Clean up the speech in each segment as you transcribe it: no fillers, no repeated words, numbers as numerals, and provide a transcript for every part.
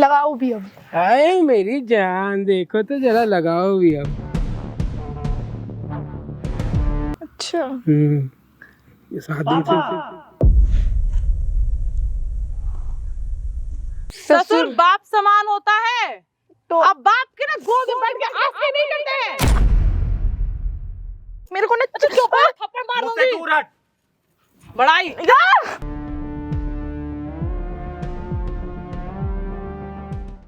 लगाओ भी अब। आए मेरी जान, देखो तो जरा लगाओ भी अब। अच्छा ये 7 दिन से ससुर बाप समान होता है, तो अब बाप के ना गोद में बैठ के ऐसे नहीं करते हैं। मेरे को ना थप्पड़ मार मुझसे दूंगी। दूर हट। बड़ाई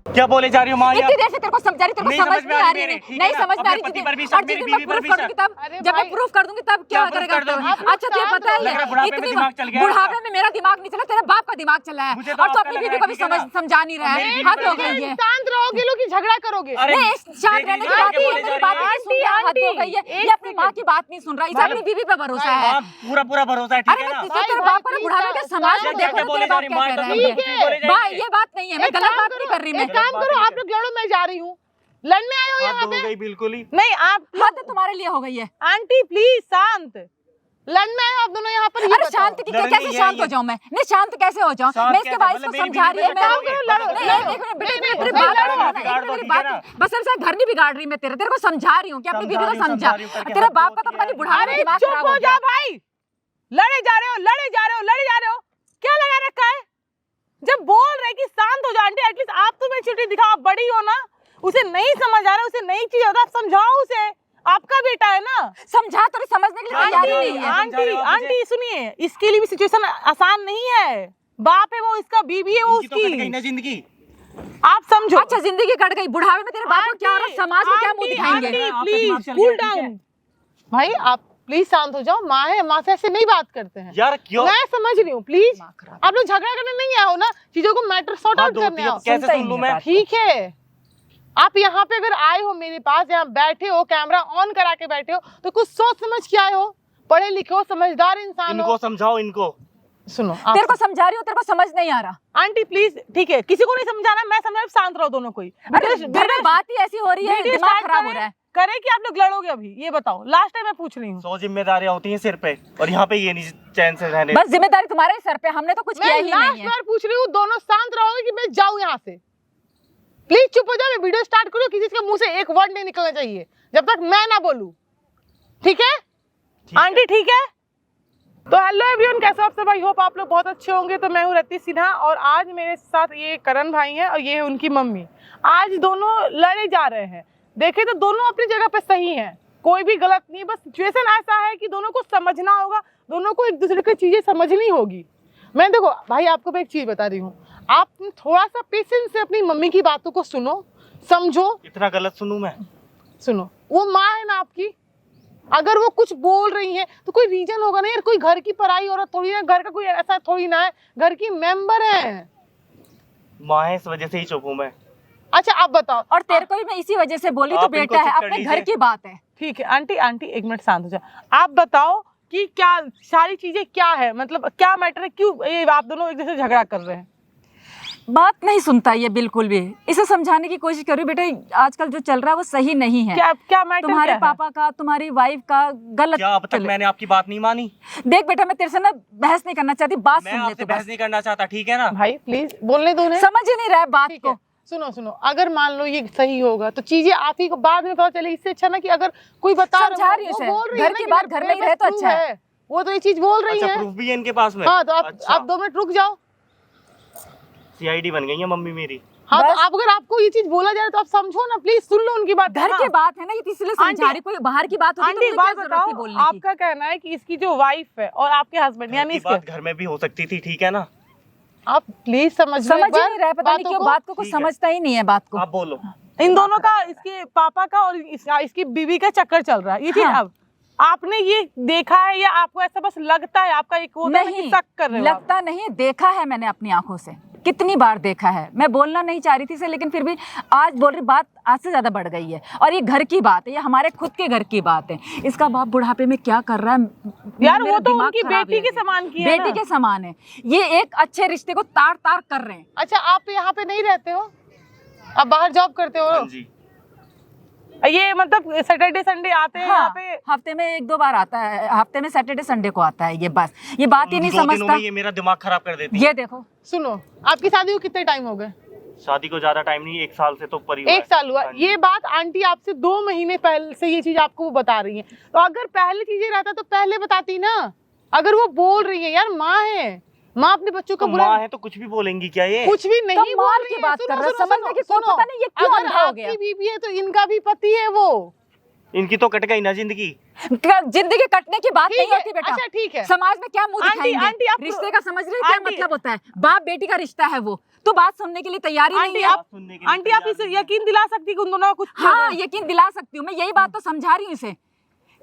क्या बोले जा रही हो माँ? इतनी देर से तेरे को समझा रही, तेरे को नहीं समझ नहीं आ रही मेरे, है। ठीक नहीं है ना? समझ में आ अपने रही पति पर भी और शक, जिस मेरी दिन बीवी मैं पर प्रूफ भी करूंगी शक। तब, जब मैं प्रूफ कर दूंगी तब क्या proof करेगा कर दोगी? तब? अच्छा तुझे पता लग रहा है बुढ़ापे में है दिमाग चल गया है बुढ़ापे में मेरा दिमाग नहीं चला, तेरे बाप का दिमाग चला है। मुझे तो और तो आपका अपनी लग बीवी रहा को है, भी ठीक है ना? समझा नहीं रहा है। हद हो गई है। शांत रहोगे लोग कि झगड़ा करोगे? अरे नहीं शांत देख रहने की लीजिए बात क्या ही है, बोले जा मेरी रही बात है। नहीं सुन रहा, हद हो गई है। ये अपनी माँ की बात नहीं सुन रहा, इसे अपनी बीवी पे भरोसा है। हाँ, पूरा भरोसा है, ठीक अरे है मैं ना? तेरे बाप को ना बुढ़ापे के समाज में क्या देखो ना, बोले तेरे जा बाप रही क्या माँ? कह रहा ठीक है। है बोले भाई जाएंगे। ये बात नहीं है, मैं गलत बात नहीं कर रही। मैं एक काम करो, आप लोग लड़ो, मैं जा रही हूँ। लड़ने आए हो यहाँ हद पे? हो गई बिल्कुल ही। नहीं आप हद तुम्हारे लिए हो गई है। आंटी प्लीज शांत। लड़ने आए हो आप दोनों यहाँ पर? ये अरे बताओ। शांत की लड़ने कैसे ही शांत हो आई है। जाऊं मैं? नहीं शांत कैसे हो जाऊं? शांत मैं इसके कैसे? वाइफ मतलब को मेरी समझा बीवी रही है। पे मैं करोगे? लड़ो, नहीं, लड़ो। एक मिनट, नहीं, मेरी नहीं, बात लड़ो, सुनो ना, बिगाड़ एक दो, मेरी ठीक है बात ना? बस सिर्फ घर नहीं बिगाड़ रही मैं, तेरे को समझा रही हूँ कि अपनी बीवी को समझा समझा। रही हूँ करके तेरे हद बाप हो का तो गया पता नहीं बुढ़ापे में अरे दिमाग चुप खराब हो हो जा गया। भाई। लड़े जा रहे हो, लड़े जा रहे हो, लड़े जा रहे हो। क्या लगा रखा है? जब बोल रहे कि शांत हो जा आंटी, एटलीस्ट आप तो मैच्योरिटी दिखाओ, आप बड़ी हो ना। उसे नहीं समझ आ रहा, उसे नई चीज होता, आप समझाओ उसे। आपका बेटा है ना। समझा तो नहीं, समझने के लिए तैयार ही नहीं है। आंटी आंटी सुनिए, इसके लिए भी सिचुएशन आसान नहीं है। बाप है वो, इसका बीवी है वो इनकी तो कट गई उसकी। ना जिंदगी। आप समझो। अच्छा जिंदगी कट गई, बुढ़ापे में तेरे बाप को क्या हो रहा है, समाज को क्या मुंह दिखाएंगे? आंटी आपका प्लीज दिमाग चल कूल गया, ठीक है? डाउन। भाई आप प्लीज शांत हो जाओ, माँ है, माँ से ऐसे नहीं बात करते हैं। यार क्यों? मैं समझ रही हूँ, प्लीज आप लोग झगड़ा करने नहीं आए हो ना, चीजों को मैटर सॉर्ट आउट करने आओ। कैसे सुन लूं मैं? ठीक है, आप यहाँ पे अगर आए हो मेरे पास, यहाँ बैठे हो, कैमरा ऑन करा के बैठे हो, तो कुछ सोच समझ के आए हो। पढ़े लिखे हो, समझदार इंसान इनको हो। समझाओ इनको। सुनो तेरे को समझा रही हूँ, तेरे को समझ नहीं आ रहा। आंटी प्लीज, ठीक है, किसी को नहीं समझाना, मैं समझा, शांत रहो दोनों कोई। अरे घर में बात ही ऐसी हो रही है, वीडियो दिमाग स्टार्ट खराब हो रहा है। करे कि आप लोग लड़ोगे अभी? ये बताओ, लास्ट टाइम मैं पूछ रही हूँ। 100 जिम्मेदारियां होती हैं सिर पे, और यहाँ पे ये नहीं चैन से रहने। बस जिम्मेदारी तुम्हारे ही सर पे, हमने तो कुछ किया मैं ही लास्ट नहीं है। बार पूछ रही हूँ, दोनों शांत रहोगे कि मैं जाऊँ यहाँ से? प्लीज चुप हो जाओ, मैं वीडियो स्टार्ट करूँ, किसी के मुंह से एक वर्ड नहीं निकलना चाहिए जब तक मैं ना बोलूँ, ठीक है? आंटी ठीक है? तो हेलो एवरीवन, कैसे हो आप सब? आई होप आप लोग बहुत अच्छे होंगे। तो मैं हूँ रति सिन्हा, और आज मेरे साथ ये करण भाई हैं और ये है उनकी मम्मी। आज दोनों लड़े जा रहे हैं। देखें तो दोनों अपनी जगह पे सही हैं, कोई भी गलत नहीं है। बस सिचुएशन ऐसा है कि दोनों को समझना होगा, दोनों को एक दूसरे की चीजें समझनी होगी। मैं देखो भाई, आपको मैं एक चीज बता रही हूँ, आप थोड़ा सा पेशेंस से अपनी मम्मी की बातों को सुनो, समझो। इतना गलत सुनूं मैं? सुनो, वो माँ है ना आपकी, अगर वो कुछ बोल रही है तो कोई रीजन होगा ना यार। कोई घर की पराई औरत थोड़ी ना, घर का कोई ऐसा थोड़ी ना है, घर की मेंबर है। माँ है, इस वजह से ही चुप हूं मैं। अच्छा आप बताओ। और तेरे को भी मैं इसी वजह से बोली, तो आप इनको बेटा है, चुप कर अपने लीजिए। घर की बात है। ठीक है आंटी, आंटी एक मिनट शांत हो जाओ। आप बताओ कि क्या सारी चीजें क्या है, मतलब क्या मैटर है, क्यों ये आप दोनों एक दूसरे से झगड़ा कर रहे हैं? बात नहीं सुनता ये बिल्कुल भी। इसे समझाने की कोशिश करूँ, बेटा आजकल जो चल रहा है वो सही नहीं है। क्या मैटर तुम्हारे क्या है? पापा का, तुम्हारी वाइफ का गलत क्या अब तक चले। मैंने आपकी बात नहीं मानी? देख बेटा, मैं तेरे से ना बहस नहीं करना चाहती, बात मैं सुन ले आपसे तू बहस बस। नहीं करना चाहता, ठीक है ना? भाई प्लीज बोलने दो उन्हें। समझ ही नहीं रहा है बात ठीक है, को। सुनो सुनो, अगर मान लो ये सही होगा तो चीजें आप ही को बाद में पता चले। इससे अच्छा ना कि अगर कोई बता समझा रही हूँ वो उसे, बोल रही घर है ना की कि बात मेरे घर में ही पास रहे तो proof अच्छा है। वो तो ये चीज बोल रही अच्छा है। प्रूफ भी है इनके पास में? हाँ तो अच्छा। आप 2 मिनट रुक जाओ। CID बन गई है मम्मी मेरी। हाँ तो बस। आप अगर आपको ये चीज बोला जाए तो आप समझो ना, प्लीज सुन लो उनकी बात। घर की बात है ना, ये तो इसलिए समझा रही। कोई बाहर की बात होती तो आंटी मुझे क्या बात जरूरत थी बताओ, बोलने की? आपका कहना है कि इसकी जो वाइफ है और आपके हस्बैंड घर यानी की इसके, बात घर में भी हो सकती थी, ठीक है ना? आप प्लीज समझ लो समझ एक ही बार नहीं रहा है, पता नहीं बातों क्यों को। बात को कुछ ठीक है। समझता ही नहीं है बात को। आप बोलो। इन दोनों का, इसके पापा का और इसकी बीवी का चक्कर चल रहा है। ये चीज हाँ। अब आपने ये देखा है या आपको ऐसा बस लगता है? आपका एक होता है ना कि नहीं, शक कर रहे हो आप? लगता नहीं, देखा है मैंने अपनी आंखों से, कितनी बार देखा है। मैं बोलना नहीं चाह रही थी इसे, लेकिन फिर भी आज बोल रही, बात आज से ज्यादा बढ़ गई है। और ये घर की बात है, ये हमारे खुद के घर की बात है। इसका बाप बुढ़ापे में क्या कर रहा है यार मेरा वो तो दिमाग उनकी खराब बेटी है। के समान की है बेटी ना। के समान है। ये एक अच्छे रिश्ते को तार तार कर रहे हैं। अच्छा आप यहाँ पे नहीं रहते हो, आप बाहर जॉब करते हो? हाँ जी। ये मतलब सैटरडे संडे आते हैं यहाँ हाँ, पे? हफ्ते में 1-2 बार आता है, हफ्ते में सैटरडे संडे को आता है ये, बस ये बात ही नहीं 2 दिनों समझता। में ये मेरा दिमाग खराब कर देती है। ये देखो, सुनो, आपकी शादी को कितने टाइम हो गए? शादी को ज्यादा टाइम नहीं, 1 साल से तो परिवार। 1 साल हुआ। हाँ जी। ये बात आंटी आपसे 2 महीने पहले से ये चीज आपको वो बता रही है, तो अगर पहले चीजें रहता तो पहले बताती ना। अगर वो बोल रही है, यार माँ है, माँ अपने बच्चों का तो बुरा माँ है तो कुछ भी बोलेंगी क्या ये? कुछ भी नहीं बोल कमाल रही की है। बात कर रहा है, समझने की कोई पता नहीं ये क्यों अगर अंधा हो गया। आपकी बीवी है तो इनका भी पति है वो। इनकी तो कट गई ना जिंदगी। जिंदगी कटने की बात ठीक नहीं है, होती बेटा। अच्छा ठीक है। समाज में क्या मुंह आंटी- दिखाएंगे? आंटी, आप- रिश्ते का समझ रहे हैं क्या आंटी- मतलब होता है? बाप बेटी का रिश्ता है वो, तो बात सुनने के लिए तैयारी नहीं आंटी है। आप सुनने के लिए आंटी आप तैयार इसे नहीं। यकीन दिला सकती कि उन दोनों का कुछ हाँ, यकीन दिला सकती हूँ मैं, यही बात तो समझा रही हूँ इसे।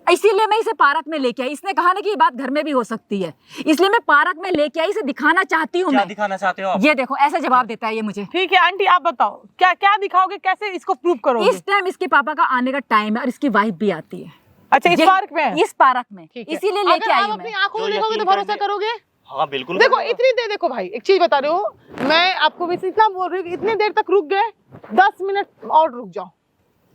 इसीलिए मैं इसे पार्क में लेके आई। इसने कहा ना कि ये बात घर में भी हो सकती है, इसलिए मैं पार्क में लेके आई, इसे दिखाना चाहती हूँ क्या मैं। दिखाना चाहते हो आप? ये देखो, ऐसे जवाब देता है ये मुझे। ठीक है आंटी आप बताओ क्या क्या दिखाओगे, कैसे इसको प्रूव करोगे? इस टाइम इसके पापा का आने का टाइम है और इसकी वाइफ भी आती है। अच्छा इस ये- पार्क में? इस पार्क में, ठीक है। इसीलिए अगर लेके आई आप हूँ अपनी मैं। आंखों से जो देखोगे तो यकीन भरोसा करेंगे। करोगे? हाँ बिल्कुल देखो करूंगा। इतनी देर, देखो भाई एक चीज बता रही हूँ, मैं आपको बस इतना बोल रही हूँ कि इतनी देर तक रुक गए, 10 मिनट और रुक जाओ।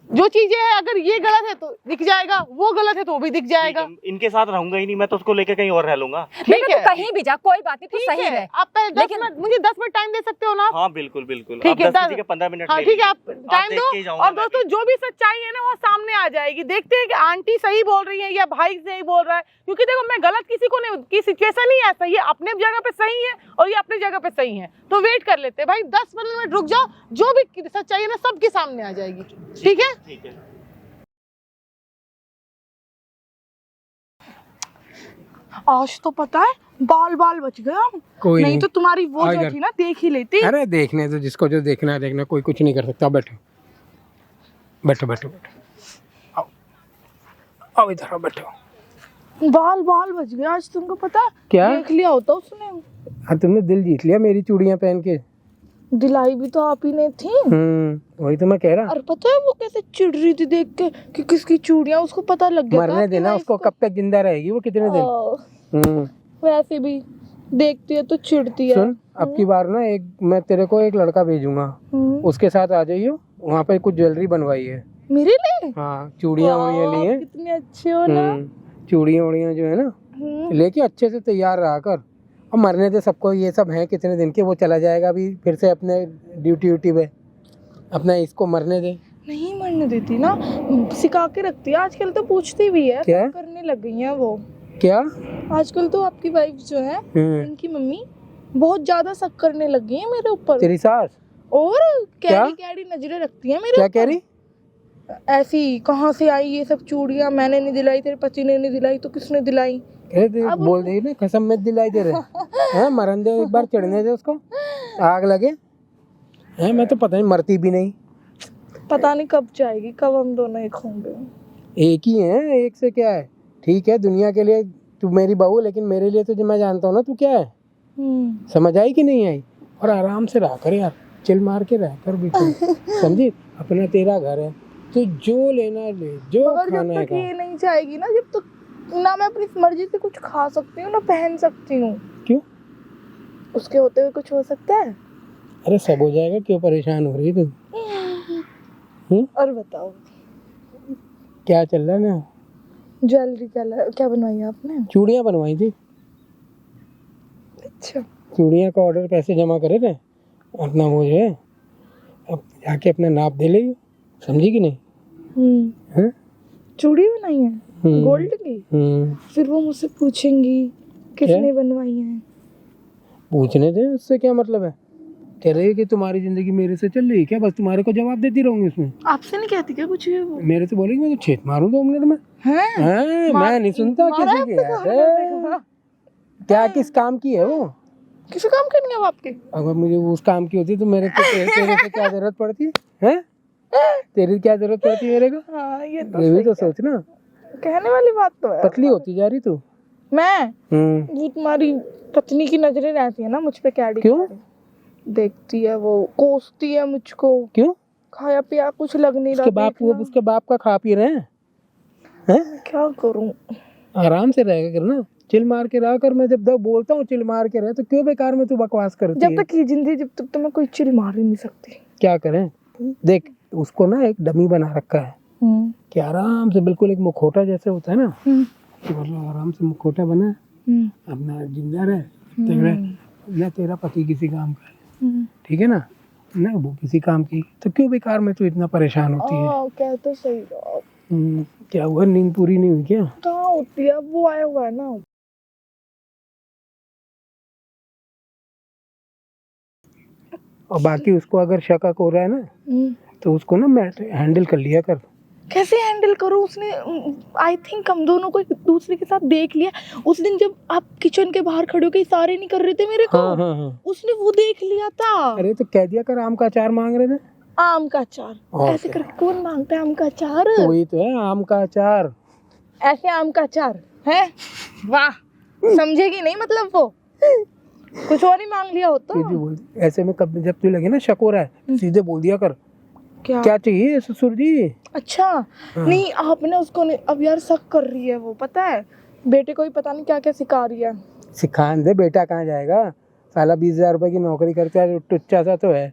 जो चीजें है अगर ये गलत है तो दिख जाएगा, वो गलत है तो वो भी दिख जाएगा। ठीक है, इनके साथ रहूंगा ही नहीं मैं तो, उसको लेके कहीं और रह लूंगा। बेटा है। तू कहीं भी जा, कोई बात नहीं, तू ठीक सही है, है। आप पहले 10 लेकिन- मिनट, मुझे 10 मिनट टाइम दे सकते हो ना? हाँ बिल्कुल बिल्कुल। ठीक आप है 10 की 15 मिनट हाँ ले ठीक है, लीजिए। आप टाइम देख के ही दो। जाऊंगा और मैं दोस्तों जो भी सच्चाई है ना वो सामने आ जाएगी। देखते हैं कि आंटी सही बोल रही है या भाई सही बोल रहा है, क्योंकि देखो मैं गलत किसी को नहीं, की सिचुएशन ही ऐसा, ये अपने जगह पे सही है और ये अपनी जगह पे सही है, तो वेट कर लेते हैं भाई। 10-15 मिनट रुक जाओ, जो भी सच्चाई है ना सबके सामने आ जाएगी। ठीक है ठीक है। आज तो पता है बाल बाल बच गया। कोई नहीं तो तुम्हारी वो आ जो इधर। थी ना देख ही लेती। अरे देखने तो जिसको जो देखना है देखना, कोई कुछ नहीं कर सकता। बैठो बैठो बैठो बैठो, आओ आओ इधर आओ, बैठो। बाल बाल बच गया आज, तुमको पता है? क्या? देख लिया होता उसने। हाँ तुमने दिल जीत लिया मेरी चूड़ियां पहन के। दिलाई भी तो आप ही ने थी। वही तो मैं कह रहा। और पता है वो कैसे चिढ़ रही थी देख के कि किसकी चूड़ियां, उसको पता लग गया था मरने आपकी देना वाइफ उसको, को। कब तक जिंदा रहेगी वो, कितने दिन। वैसे भी देखती है तो चिढ़ती है। सुन, अब की बार ना मैं तेरे को एक लड़का भेजूंगा, हम्म, उसके साथ आ जाइयो। वहाँ पे कुछ ज्वेलरी बनवाई है। मेरे लिए? हाँ चूड़ियाँ वड़ियाँ वाह, ली हैं। कितने अच्छे हो ना। चूड़ियाँ वड़ियाँ जो है ना, लेके अच्छे से तैयार रहा कर। और मरने दे सबको, ये सब है कितने दिन के, वो चला जाएगा अभी फिर से अपने ड्यूटी पे अपना, इसको मरने दे। नहीं मरने देती ना, सिखा के रखती है। आजकल तो पूछती भी है, क्या? करने लग गई हैं वो। क्या? आजकल तो आपकी वाइफ जो है, उनकी मम्मी बहुत ज्यादा शक करने लग गई है मेरे ऊपर। तेरी सास और क्या? कैडी कैडी नजरें रखती है मेरे क्या ऊपर। कह रही? ऐसी कहाँ से आई ये सब चूड़ियां? मैंने नहीं दिलाई, तेरे पति ने नहीं दिलाई, तो किसने दिलाई? अब बोल रही ना, कसम में दिलाई दे रहे हैं। मरन दे, एक बार चढ़ने दे उसको, आग लगे। है मैं तो पता नहीं, मरती भी नहीं। पता नहीं कब जाएगी, कब हम दोनों एक होंगे। एक ही है, एक से क्या है। ठीक है दुनिया के लिए तू मेरी बहू, लेकिन मेरे लिए तो जो मैं जानता हूँ ना तू क्या है। समझ आई कि नहीं आई? और आराम से रह कर यार, चिल मार के रह कर बिल्कुल, समझी? अपना तेरा घर है, तो जो लेना ले, जो मगर जब खाना तक है ये नहीं जाएगी ना, जब तक ना मैं अपनी मर्जी से कुछ खा सकती हूँ ना पहन सकती हूँ। क्यों? उसके होते हुए कुछ हो सकता है? अरे सब हो जाएगा, क्यों परेशान हो रही है तू? और बताओ क्या चल रहा है ना? ज्वेलरी क्या बनवाई है आपने? चूड़ियाँ बनवाई थी। अच्छा, चूड़ियाँ का ऑर्डर पैसे जमा करे थे, अपना वो जो है अब जाके अपना नाप दे ले, समझी कि नहीं? हैं? चूड़ी बनाई है गोल्ड की? फिर वो मुझसे पूछेंगी किसने बनवाई है। पूछने दे, उससे क्या मतलब है? कह रही है कि तुम्हारी जिंदगी मेरे से चल रही है क्या, बस तुम्हारे को जवाब देती रहूंगी उसमें। आपसे नहीं कहती क्या कुछ है वो? मेरे से बोलेगी मैं तो छेद मारूं 2 मिनट में। हैं? मैं नहीं सुनता किसी की। अरे क्या किस काम की है वो? किसी काम करनी है वो आपके? अगर मुझे उस काम की होती तो मेरे को तेरे से क्या जरूरत पड़ती है? तेरी क्या जरूरत पड़ती है मेरे को? हाँ ये ये भी तो सोच ना, कहने वाली बात तो है। पतली होती जा रही तू। मैं वो तुम्हारी पत्नी की नजरें रहती है ना मुझ पे, कैडी क्यों? देखती है वो, कोसती है मुझको। क्यों? खाया पिया कुछ लग नहीं रहा। उसके बाप का खा पी रहे हैं? क्या करूं? आराम से रहेगा करना, चिल मार के रहा कर। मैं जब बोलता हूँ चिल मार के रहे, तो क्यों बेकार में तू बकवास करती है? जब तक ये जिंदगी, जब तक तो मैं कोई चिल मार ही नहीं सकती। क्या करें? देख उसको ना एक डमी बना रखा है कि आराम से, बिल्कुल एक मुखौटा जैसे होता है ना, कि मतलब आराम से मुखौटा बना, अपना जिंदा रहे, ना तेरा पति किसी काम का है, ठीक है ना? ना वो किसी काम की, तो क्यों बेकार में तू इतना परेशान होती है? क्या तो सही हो। क्या हुआ, नींद पूरी नहीं हुई क्या? कहाँ होती है, अब वो आया हुआ है ना। और बाकी उसको अगर शक हो रहा है ना, तो उसको ना मैं हैंडल कर लिया कर। कैसे हैंडल करो? उसने आई थिंक हम दोनों को एक दूसरे के साथ देख लिया उस दिन, जब आप किचन के बाहर खड़े होकर इशारे नहीं कर रहे थे मेरे को। हाँ। उसने वो देख लिया था। अरे तो कह दिया कर आम का अचार मांग रहे थे। आम का अचार ऐसे करके कौन मांगता है आम का अचार? तो वही तो है आम का अचार। ऐसे आम का अचार है? वाह, समझेगी नहीं मतलब वो कुछ और ही मांग लिया होता। सीधे बोल, ऐसे में कब जब तू लगे ना शक हो रहा है, सीधे बोल दिया कर क्या चाहिए ससुर जी। अच्छा नहीं, आपने उसको नहीं, अब यार शक कर रही है वो, पता है बेटे को ही पता नहीं क्या क्या सिखा रही है। सिखान दे, बेटा कहाँ जाएगा, साला 20,000 रुपए की नौकरी करता है, टुच्चा सा तो है।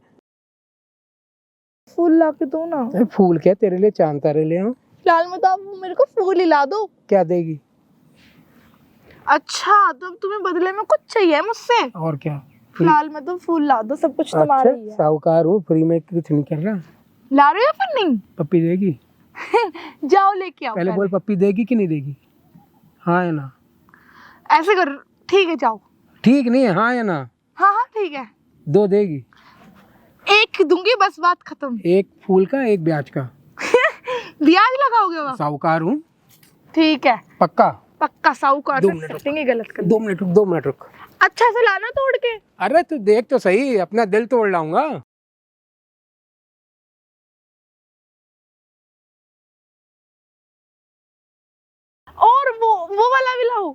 फूल ला के दो ना। अरे फूल क्या, तेरे लिए चांद तारे ले आऊं? फिलहाल में तो आप मेरे को फूल ही ला दो। क्या देगी? अच्छा तो अब तुम्हें बदले में कुछ चाहिए मुझसे? और क्या? फिलहाल में तो फूल ला दो, सब कुछ तुम्हारा ही है। साहूकार हूँ, फ्री में कुछ नहीं कर रहा। ला रहे हो फिर नहीं? पप्पी देगी? जाओ लेके आओ। पहले बोल पप्पी देगी कि नहीं देगी, हाँ या ना? ऐसे कर, ठीक है जाओ। ठीक नहीं है, हाँ या ना? हाँ हाँ ठीक है। 2 देगी? 1 दूंगी बस, बात खत्म। 1 फूल का 1 ब्याज का। ब्याज लगाओगे वहाँ? साहूकार हूँ। ठीक है पक्का? पक्का साहूकार 2 से मिनट सेटिंग ही गलत कर। 2 मिनट रुक, 2 मिनट रुक। अच्छा से लाना तोड़ के। अरे तू देख तो सही, अपना दिल तोड़ लाऊंगा। और वो वाला भी लाओ।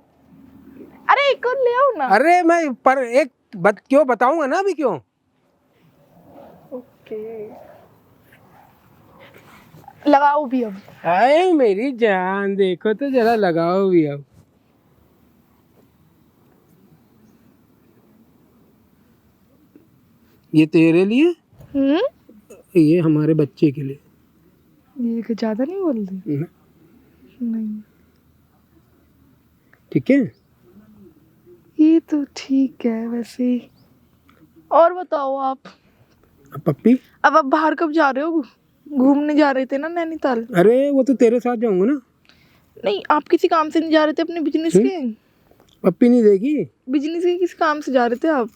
अरे एक और ले आओ ना। अरे मैं पर एक क्यों बताऊंगा ना अभी, क्यों? ओके लगाओ भी अब। आए मेरी जान, देखो तो जरा लगाओ भी अब। ये तेरे लिए, ये हमारे बच्चे के लिए। ये ज्यादा नहीं बोल रही? नहीं ठीक है, ये तो ठीक है वैसे। और बताओ आप, अब पप्पी? अब आप बाहर कब जा रहे हो? घूमने जा रहे थे ना नैनीताल? अरे वो तो तेरे साथ जाऊंगा ना। नहीं, आप किसी काम से नहीं जा रहे थे अपने बिजनेस के? पप्पी नहीं देगी? बिजनेस के किस काम से जा रहे थे आप?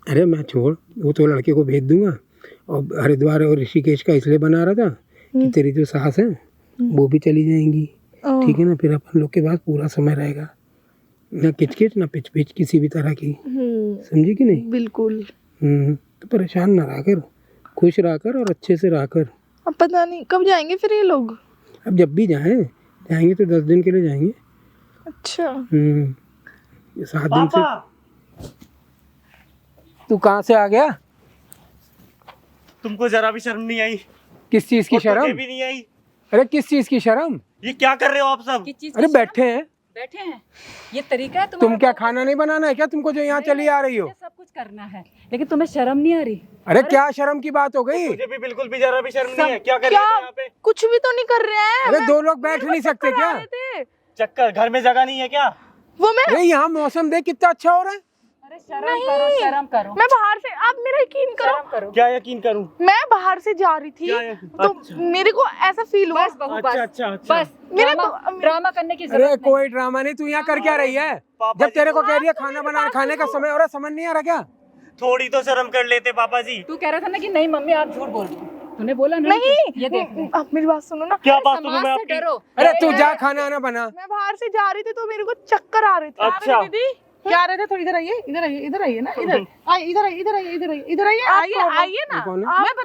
अरे मैं छोड़, वो तो लड़के को भेज दूंगा। और हरिद्वार और ऋषिकेश का इसलिए बना रहा था कि तेरी जो सास है वो भी चली जाएंगी, ठीक है ना? फिर अपन लोग के पास पूरा समय रहेगा, ना किचकिच ना पिच पिच किसी भी तरह की, समझी कि नहीं? बिल्कुल। तो परेशान ना रहा कर, खुश रहा कर और अच्छे से रहा कर। अब पता नहीं कब जाएंगे फिर ये लोग? अब जब भी जाएंगे तो 10 दिन के लिए जाएंगे। अच्छा 7 दिन से। तू कहाँ से आ गया? तुमको जरा भी शर्म नहीं आई? किस चीज की शर्म? भी नहीं आई? अरे किस चीज की शर्म? ये क्या कर रहे हो आप सब? अरे बैठे हैं। ये तरीका है तुम क्या खाना नहीं बनाना है क्या तुमको, जो यहाँ चली आ रही हो? सब कुछ करना है, लेकिन तुम्हें शर्म नहीं आ रही? अरे क्या शर्म की बात हो गई? मुझे भी बिल्कुल भी जरा भी शर्म नहीं है। क्या कर रहे हो यहाँ पे? कुछ भी तो नहीं कर रहे हैं। अरे 2 लोग बैठ नहीं सकते क्या? चक्कर, घर में जगह नहीं है क्या? वो मैं अरे यहाँ मौसम देख कितना अच्छा हो रहा है। अरे शर्म करो। मैं बाहर से, आप मेरा यकीन करो। क्या यकीन करूं? मैं बाहर से जा रही थी तो मेरे को ऐसा फील हुआ। बस बहू अच्छा बस मेरे ड्रामा करने की अरे कोई ड्रामा नहीं, तू यहाँ कर क्या रही है? जब तेरे को कह रही है खाना बनाना, खाने का समय हो रहा है, समझ नहीं आ रहा क्या? थोड़ी तो शर्म कर लेते पापा जी। तू कह रहा था ना कि नहीं मम्मी आप झूठ बोल रही हो, तूने बोला ना? नहीं ये देख, आप मेरी बात सुनो ना। क्या बात सुनूं मैं समाज से आपकी? डरो। अरे तू जा खाना आना बना। मैं बाहर से जा रही थी तो मेरे को चक्कर आ रहे थे। अच्छा। दीदी क्या आ रहे थे? थोड़ी इधर आइए, इधर आइए, इधर आइए ना, इधर आइए, इधर आइए, इधर आइए, इधर आइए, इधर आइए, आइए ना।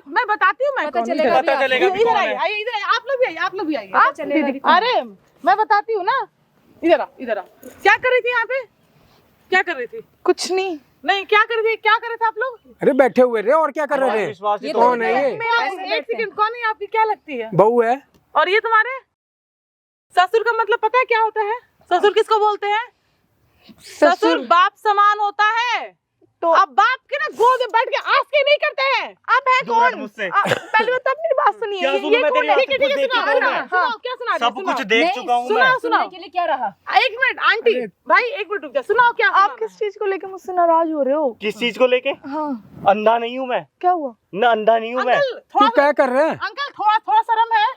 मैं बताती हूँ। मैं पता कौन हूँ। चलेगा पता चलेगा भी इधर कौन आइए, है। आइए, इधर आइए, आप लोग भी आइए, आप लोग भी आइए। पता चलेगा भी कौन है। अरे मैं बताती हूँ ना, इधर आ, इधर आ। क्या कर रही थी यहाँ पे? क्या कर रही थी? कुछ नहीं। नहीं क्या कर रही थी? क्या कर रहे थे आप लोग? अरे बैठे हुए रे, और क्या कर रहे थे? विश्वास ही ये तो कौन है ये? एक सेकंड, कौन है आपकी? क्या लगती है? बहू है। और ये तुम्हारे ससुर का मतलब पता है क्या होता है? ससुर किसको बोलते हैं? ससुर बाप समान होता है। तो अब बाप के ना गोद में बैठ के आस के नहीं करते हैं। आप है दूर हट कौन? मुझसे। पहले बात आप मेरी बात सुनिए। क्या सुनूं ये मैं कौन तेरी है? बात? ठीक है, कुछ देख सुनाओ, चुका हूं मैं। सुनाओ, क्या सुना रही हो? सब सुनाओ। कुछ देख चुका हूँ मैं। सुनाओ के लिए क्या रहा? एक मिनट आंटी भाई, एक मिनट रुक जा, सुनाओ क्या आप किस चीज को लेके मुझसे नाराज हो रहे हो? किस चीज को लेके? हाँ, अंधा नहीं हूँ मैं, क्या हुआ? ना अंधा नहीं हूँ मैं। अंकल तू थोड़ा क्या कर रहा है? अंकल थोड़ा शर्म है।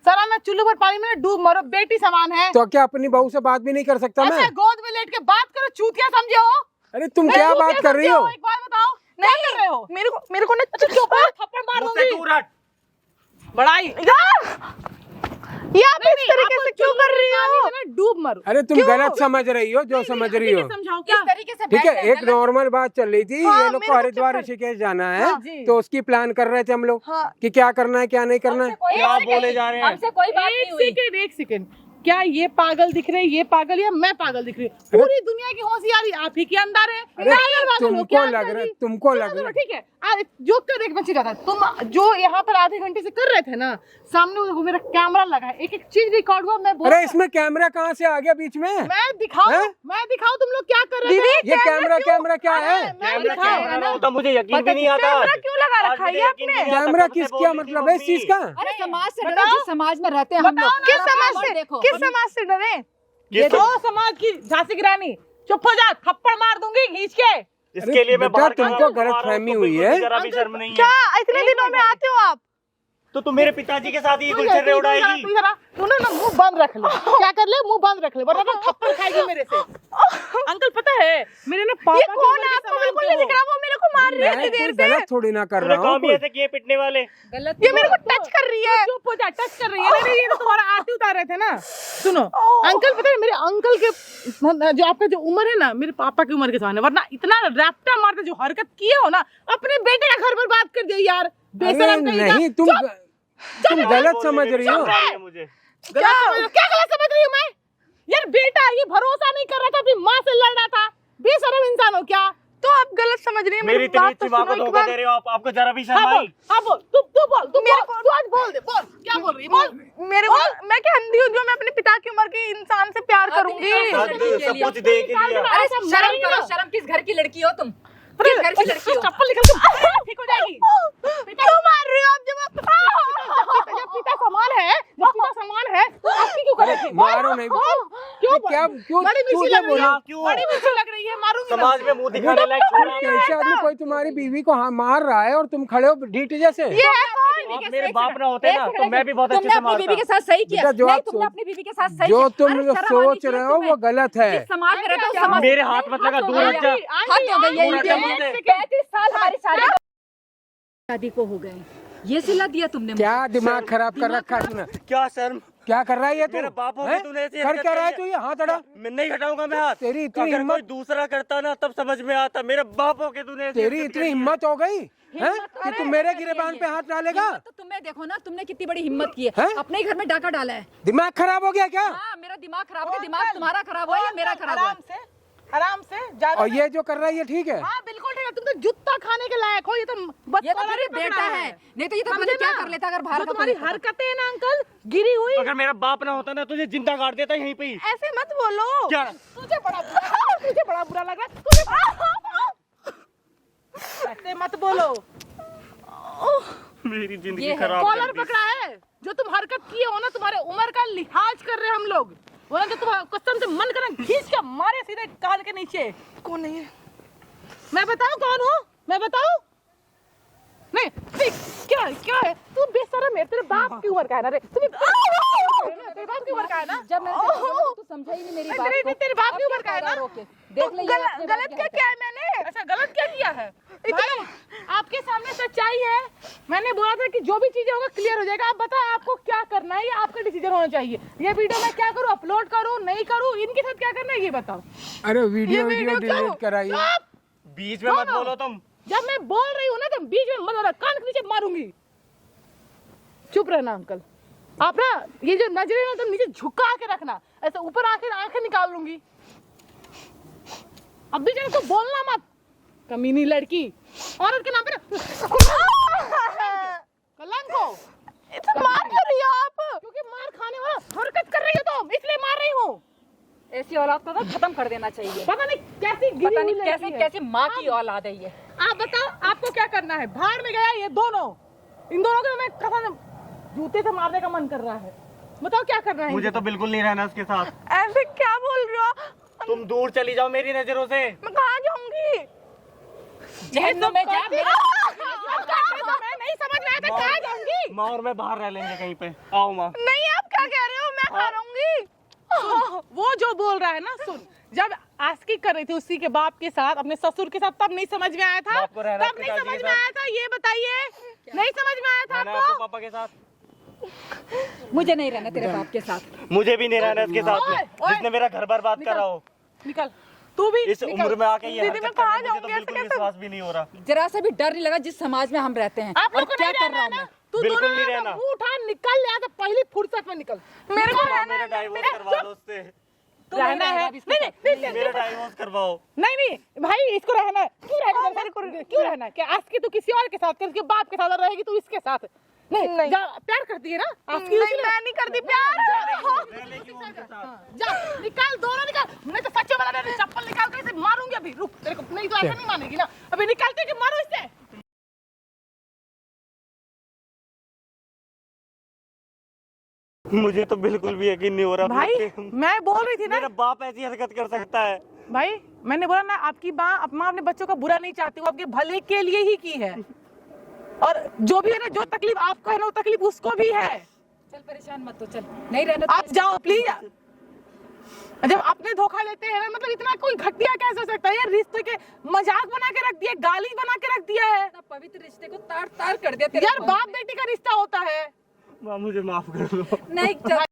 शर्म है, चुल्लू पर पानी में डूब मरो, बेटी समान है। तो क्या अपनी बहू से बात भी नहीं कर सकता मैं? ऐसे गोद में लेट के बात करो, चूतिया समझे हो? अरे तुम क्या चूतिया बात कर रही समझे हो? एक बार बताओ, क्या कर रहे हो? मेरे को ना चुप है, थप्पड़ मार मुझसे दूंगी। दूर हट। बड़ाई ये आप इस तरीके से क्यों कर रही हो? डूब मरो। अरे तुम गलत समझ रही हो जो समझ रही हो। समझाओ क्या? इस तरीके से ठीक है, बैठ एक जाए, नॉर्मल बात चल रही थी। हाँ, ये लोग मेरे को को हरिद्वार चक्कर- ऋषिकेश जाना है, हाँ, जी। तो उसकी प्लान कर रहे थे हम लोग हाँ। कि क्या करना है क्या नहीं करना है। क्या बोले जा रहे हैं? हमसे कोई बात नहीं हुई। एक सेकंड, क्या ये पागल दिख रहे, ये पागल या मैं पागल दिख रही हूँ? पूरी दुनिया की होशियारी आप ही के अंदर है। अरे पागल वागल हो, तुमको क्या लग कर रहा रही? तुमको सुनो, लग सुनो, रहा ठीक है, जो कर एक बच्ची था, तुम जो यहाँ पर आधे घंटे से कर रहे थे ना, सामने वो मेरा कैमरा लगा है, एक एक चीज रिकॉर्ड हुआ। मैं बोल अरे इसमें कैमरा कहाँ से आ गया बीच में? मैं दिखाऊं, हैं? मैं दिखाऊं तुम लोग क्या कर रहे थे? ये कैमरा क्या है? कैमरा कैमरा ना होता मुझे यकीन भी नहीं आता। कैमरा क्यों लगा आज रखा है मुझे ये यकीन आपने? नहीं आता, कैमरा कब से किस बोल क्या रही थी मतलब है इस मम्मी। चीज का? अरे समाज से डरो, बताओ। जिस समाज में रहते हैं हम लोग। किस समाज और से? देखो, किस समाज से डरे? ये दो समाज की झांसी की रानी, चुप हो जा, थप्पड़ मार दूंगी खींच के। इसके लिए मैं बेटा, बाहर तुमको खड़ा हूँ, गलतफहमी तो हुई बिल्कुल है। भी जरा भी शर्म नहीं है। क्या इतने दिनों में आते हो आप? तो तुम मेरे पिताजी के साथ ये तू गुलछर्रे तू उड़ाएगी? तू जरा, तू ना मुंह बंद रख ले। क्या कर ले, मुंह बंद रख ले, वरना तो थप्पड़ खाएगी मेरे से। अंकल पता है मेरे ना पापा ये की कौन उम्र है? के आपको समान बिल्कुल के नहीं हो। दिख रहा, वो मेरे को मार रही है मैं इतनी देर कोई से। गलत थोड़ी ना कर तूने रहा काम हूँ भी कोई। ऐसे किए पिटने वाले। गलत ये मेरे को टच कर रही है। चुप हो जा, टच कर रही है। नहीं, ये तो तुम्हारा आरती उतार रहे थे ना। सुनो अंकल, पता है मेरे अंकल के जो आपका जो उम्र है ना, मेरे पापा की उम्र के समान है, वरना इतना रैप्टा मारते जो हरकत किए हो ना, अपने बेटे का घर बर्बाद कर दिया यार। अरे बेशरम कहीं का। नहीं, तुम गलत समझ रही हो। मुझे क्या गलत समझ रही हूँ मैं? यार बेटा ये भरोसा नहीं कर रहा था, अपनी माँ से लड़ रहा था। बेशरम इंसान हो क्या? तो आप गलत समझ रही हैं। मेरी इतनी बात अच्छी तो माँ को सुनो एक धोखा बार। दे रहे हो आप। आपको जरा भी शर्म हाँ आई? बोल, हाँ बोल, तू बोल, तू आज बोल दे, बोल क्या बोल रही है, बोल। मेरे को मैं क्या अंधी हूँ जो मैं अपने पिता की उम्र के इंसान से प्यार करूंगी? सब कुछ दे के लिया। अरे शर्म करो, शर्म, किस घर की लड़की हो तुम? किस घर की लड़की हो? चप्पल निकल के ठीक हो जाएगी। क्यों मार रही हो आप? जब जब पिता समान है, जब पिता समान है, तो आपकी क्यों करे थे? मारो नहीं। क्यों क्या क्यों बड़ी तू मिर्ची क्या लग रही बोला? है, क्यों? बड़ी मिर्ची लग रही है, मारूंगी ना। समाज में मुंह दिखाने लायक छोड़ा है। कैसे आदमी कोई तुम्हारी बीवी को मार रहा है और तुम खड़े हो ढीठ जैसे? ये है कौन? आप मेरे बाप ना होते ना तो मैं भी बहुत अच्छे तुमने से अपनी बीवी के मारता। साथ सही किया। बेटा, जो नहीं, आप तुमने सोच- अपनी बीवी के साथ सही जो किया। तुम अरे शर्म आनी सोच चाहिए रहे हो तुम्हें। वो गलत है। जिस समाज में रहते हो, समाज मेरे हाथ मत लगा, दूर हट जा। 35 साल हमारी शादी को हो गए, ये सिला दिया तुमने मुझे। क्या दिमाग खराब कर रखा है तूने? क्या शर्म? क्या कर रहा है ये तू? मेरे बाप हो हैं? गए, तूने ऐसी कर हरकत क्या रहा है की तू? है? ये हाथ हटा। मैं नहीं हटाऊंगा मैं हाथ। तेरी इतनी अगर कोई हिम्मत दूसरा करता ना तब समझ में आता। मेरे बाप हो के तूने ऐसी तेरी हरकत इतनी करी है। हिम्मत हो गई हैं कि तू मेरे गिरेबान पे हाथ डालेगा? हिम्मत तो तुम्हें देखो ना, तुमने कितनी बड़ी हिम्मत की है, हैं? अपने ही घर में डाका डाला है। दिमाग खराब हो गया क्या? हाँ, मेरा दिमाग खराब हो गया। दिमाग तुम्हारा खराब हुआ या मेरा खराब हुआ? आराम से ज्यादा। और ये जो कर रहा है ये ठीक है? हाँ बिल्कुल ठीक है, तुम तो जूता खाने के लायक हो। ये तो ये तो बचपना मेरा नहीं बेटा पकड़ा है, नहीं तो ये तो समझे मुझे क्या ना? कर लेता अगर जो बाहर का तुम्हारी कोई होता। हरकतें है ना अंकल, गिरी हुई। अगर मेरा बाप ना होता ना तुझे जिंदा गाड़ देता यहीं पे ही। ऐसे मत बोलो। क्या? तुझे बड़ा बुरा लग रहा है, तुझे ऐसे मत बोलो। मेरी जिंदगी ये है। खराब कॉलर कर दी। पकड़ा है, जो तुम हरकत किए हो ना, तुम्हारे उम्र का लिहाज कर रहे हैं हम लोग। वरना जो तुम कसम से मन करें खींच के मारे सीधे कान के नीचे। कौन नहीं है? मैं बताऊं कौन हूँ? मैं बताऊं? नहीं, नहीं, क्या है? तू बेशरम है, तेरे बाप की उम्र का है ना रे। तेरे बाप की उम्र का है ना? जब मैंने तेरे को बोला, तू समझा ही नहीं मेरी बात नहीं, को। नहीं, तेरे बाप की उम्र का है ना? रोके देख ले, ये अपने गलत बाप क्या की किया है मैंने? अच्छा गलत क्या किया है? भाई आपके सामने सच्चाई है। मैंने बोला था कि जो भी चीजें होगा क्लियर हो जाएगा। आप बताओ आपको क्या करना है, ये आपका डिसीजन होना चाहिए। ये वीडियो मैं क्या करूँ, अपलोड करूँ नहीं करूँ, इनके साथ क्या करना है ये बताओ। अरे वीडियो वीडियो क्यों? डिलीट कराइए। चुप! बीच में मत बोलो तुम। जब मैं बोल रही हूँ ना, तो बीच में मत बोलो, कान के नीचे मारूंगी। चुप रहना अंकल। आप ना ये जो नजरें ना तुम नीचे झुका के रखना, ऐसे ऊपर आंखें निकाल लूंगी। अब भी जो तो बोलना मत, कमीनी लड़की। औरत के नाम पे कलंक हो। इतना मार क्यों रही हो आप? क्योंकि मार खाने वाला हरकत कर रही हो तुम, इसलिए मार रही हूँ। ऐसी औलाद को तो खत्म कर देना चाहिए। पता नहीं कैसी गिरी पता हुई नहीं लड़की कैसे है। कैसे माँ की औलाद है ये। आप बताओ, आप आपको क्या करना है? भाड़ में गया ये दोनों, इन दोनों को मैं कसम जूते से मारने का मन कर रहा है। बताओ क्या करना है? मुझे तो बिल्कुल नहीं रहना उसके साथ। ऐसे क्या बोल रहे हो? तुम दूर चली जाओ मेरी नजरों से। मैं कहाँ जाऊंगी? जहन्नुम में जा। मैं नहीं समझ में आया था, कहाँ जाऊंगी? माँ और मैं बाहर रह लेंगे कहीं पे। आओ माँ। नहीं, आप क्या कह रहे हो? मैं कहाँ रहूंगी? वो जो बोल रहा है ना, सुन, जब आस्की कर रही थी उसी के बाप के साथ, अपने ससुर के साथ, तब नहीं समझ में आया था? बाप को रहना तब नहीं पिताजी समझ के में आया था? ये बताइए, नहीं समझ में आया था रहना है आपको आपको? पापा के साथ। मुझे नहीं रहना तेरे बाप के साथ। मुझे भी नहीं रहना इसके साथ में, ओए, जिसने मेरा घर बर्बाद करा हो। निकल, तू भी इस निकल। उम्र में आके ये दीदी, हरकत मैं कर रही कहाँ है, मुझे तो जाऊंगी? ऐसे बिल्कुल कैसे? विश्वास भी नहीं हो रहा। जरा सा भी डर नहीं लगा जिस समाज में हम रहते हैं। आप और लोग को क्या नहीं कर रहा हूँ रहना मैं? ना? तू बिल्कुल दोनों नहीं ने रहना। मुंह उठा, निकल ले, तो पहली फुर्सत में निकल। मेरे को माँ, रहना मेरा है। डाइवोर्स करवा दो उससे। तू रहना नहीं है? रहेगा अभी इसके नहीं, साथ। नहीं, नहीं, मेरा डाइवोर्स करवाओ। नहीं भाई, इसको रहना है। क्यों रहना है? क्यों रहना है? क्या आस्की तू किसी और के साथ, उसके बाप के साथ रहेगी, तू इसके साथ? नहीं, जा, प्यार करती है ना आस्की? नहीं, मैं नहीं करती प्यार। जा, निकाल, दोनों निकाल। नहीं तो सच्चे बना दे, चप्पल निकाल के इसे मारूंगी अभी। रुक, तेरे को नहीं तो ऐसा नहीं मानेगी ना। अभी निकालते कि मारो इससे। मुझे तो बिल्कुल भी यकीन नहीं हो रहा भाई, मैं बोल रही थी ना मेरा बाप ऐसी हरकत कर सकता है। भाई, मैंने बोला ना, आपकी माँ अपने बच्चों का बुरा नहीं चाहती, वो आपके भले के लिए ही की है। और जो भी है ना, जो तकलीफ आपको है ना, वो तकलीफ उसको भी है। चल परेशान मत हो, चल नहीं रहना। आप जाओ प्लीज। जब अपने धोखा लेते हैं ना, मतलब इतना कोई घटिया कैसे हो सकता है? ये रिश्ते के मजाक बना के रख दिया, गाली बना के रख दिया है। पवित्र रिश्ते को तार तार कर दिया तेरे यार, बाप बेटी का रिश्ता होता है। माँ मुझे माफ कर दो। नहीं चल